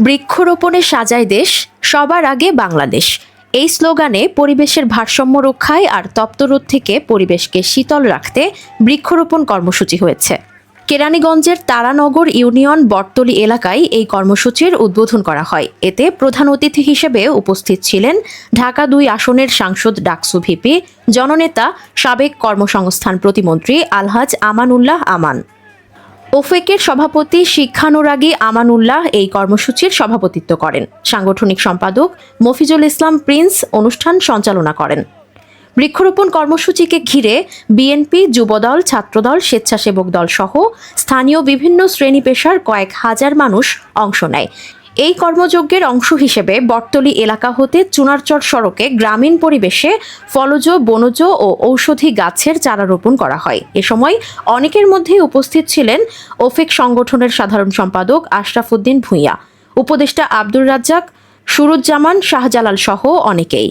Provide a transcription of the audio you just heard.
বৃক্ষরোপণে সাজায় দেশ, সবার আগে বাংলাদেশ। এই স্লোগানে পরিবেশের ভারসাম্য রক্ষায় আর তপ্তরোধ থেকে পরিবেশকে শীতল রাখতে বৃক্ষরোপণ কর্মসূচি হয়েছে। কেরানীগঞ্জের তারানগর ইউনিয়ন বটতলী এলাকায় এই কর্মসূচির উদ্বোধন করা হয়। এতে প্রধান অতিথি হিসেবে উপস্থিত ছিলেন ঢাকা ২ আসনের সাংসদ ডাকসু ভিপি, জননেতা, সাবেক কর্মসংস্থান প্রতিমন্ত্রী আলহাজ আমানুল্লাহ আমান। ওফেকের সভাপতি শিক্ষানুরাগী আমানুল্লাহ এই কর্মসূচির সভাপতিত্ব করেন। সাংগঠনিক সম্পাদক মফিজুল ইসলাম প্রিন্স অনুষ্ঠান সঞ্চালনা করেন। বৃক্ষরোপণ কর্মসূচিকে ঘিরে বিএনপি, যুবদল, ছাত্রদল, স্বেচ্ছাসেবক দল সহ স্থানীয় বিভিন্ন শ্রেণী পেশার কয়েক হাজার মানুষ অংশ নেয়। এই কর্মযজ্ঞের অংশ হিসেবে বটতলী এলাকা হতে চুনারচর সড়কে গ্রামীণ পরিবেশে ফলজ, বনজ ও ঔষধি গাছের চারা রোপণ করা হয়। এ সময় অনেকের মধ্যেই উপস্থিত ছিলেন ওফেক সংগঠনের সাধারণ সম্পাদক আশরাফুদ্দিন ভূঁইয়া, উপদেষ্টা আব্দুর রাজ্জাক, সুরুজ্জামান শাহজালাল সহ অনেকেই।